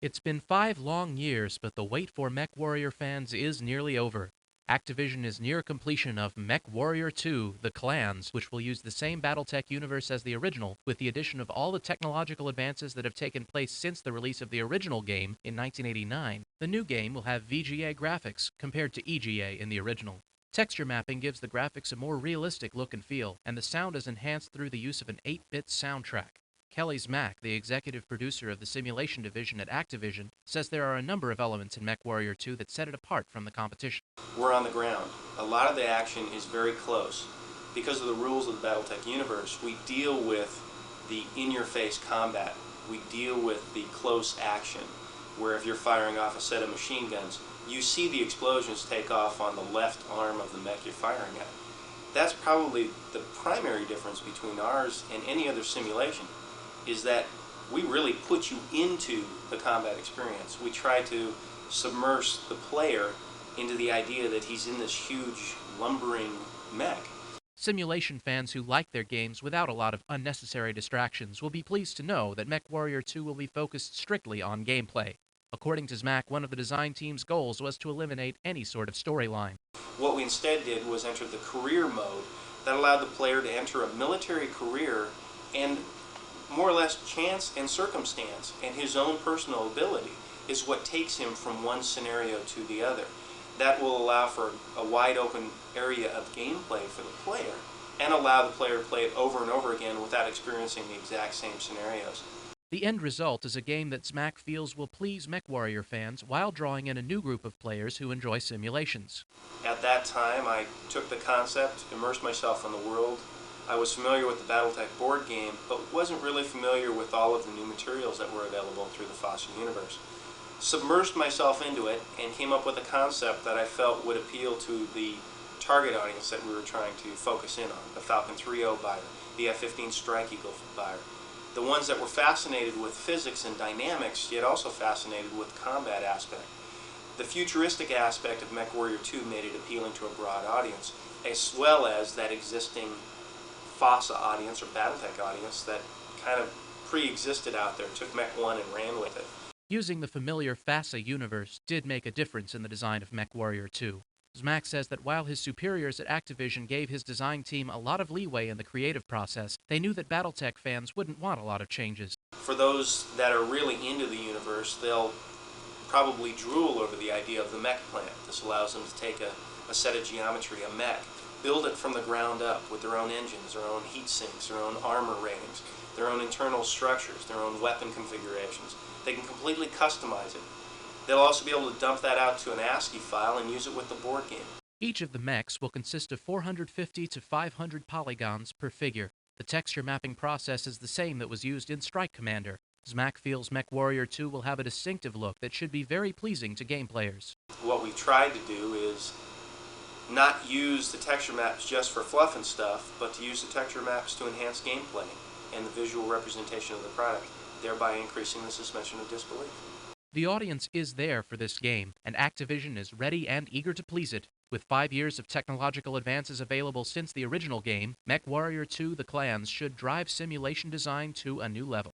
It's been 5 long years, but the wait for MechWarrior fans is nearly over. Activision is near completion of MechWarrior 2, The Clans, which will use the same Battletech universe as the original, with the addition of all the technological advances that have taken place since the release of the original game in 1989. The new game will have VGA graphics, compared to EGA in the original. Texture mapping gives the graphics a more realistic look and feel, and the sound is enhanced through the use of an 8-bit soundtrack. Kelly Mack, the executive producer of the simulation division at Activision, says there are a number of elements in MechWarrior 2 that set it apart from the competition. We're on the ground. A lot of the action is very close. Because of the rules of the Battletech universe, we deal with the in-your-face combat. We deal with the close action, where if you're firing off a set of machine guns, you see the explosions take off on the left arm of the mech you're firing at. That's probably the primary difference between ours and any other simulation, is that we really put you into the combat experience. We try to submerge the player into the idea that he's in this huge, lumbering mech. Simulation fans who like their games without a lot of unnecessary distractions will be pleased to know that MechWarrior 2 will be focused strictly on gameplay. According to Zmack, one of the design team's goals was to eliminate any sort of storyline. What we instead did was enter the career mode that allowed the player to enter a military career, and more or less chance and circumstance and his own personal ability is what takes him from one scenario to the other. That will allow for a wide open area of gameplay for the player and allow the player to play it over and over again without experiencing the exact same scenarios. The end result is a game that Zmack feels will please MechWarrior fans while drawing in a new group of players who enjoy simulations. At that time, I took the concept, immersed myself in the world. I was familiar with the Battletech board game, but wasn't really familiar with all of the new materials that were available through the Fossil universe. Submerged myself into it and came up with a concept that I felt would appeal to the target audience that we were trying to focus in on, the Falcon 3.0 buyer, the F-15 Strike Eagle buyer, the ones that were fascinated with physics and dynamics, yet also fascinated with the combat aspect. The futuristic aspect of MechWarrior 2 made it appealing to a broad audience, as well as that existing FOSSA audience or Battletech audience that kind of pre-existed out there, took Mech 1 and ran with it. Using the familiar FASA universe did make a difference in the design of MechWarrior 2. Zmack says that while his superiors at Activision gave his design team a lot of leeway in the creative process, they knew that Battletech fans wouldn't want a lot of changes. For those that are really into the universe, they'll probably drool over the idea of the mech plant. This allows them to take a set of geometry, a mech, build it from the ground up with their own engines, their own heat sinks, their own armor ratings, their own internal structures, their own weapon configurations. They can completely customize it. They'll also be able to dump that out to an ASCII file and use it with the board game. Each of the mechs will consist of 450 to 500 polygons per figure. The texture mapping process is the same that was used in Strike Commander. Zmack feels MechWarrior 2 will have a distinctive look that should be very pleasing to game players. What we've tried to do is not use the texture maps just for fluff and stuff, but to use the texture maps to enhance gameplay and the visual representation of the product, thereby increasing the suspension of disbelief. The audience is there for this game, and Activision is ready and eager to please it. With 5 years of technological advances available since the original game, MechWarrior 2 The Clans should drive simulation design to a new level.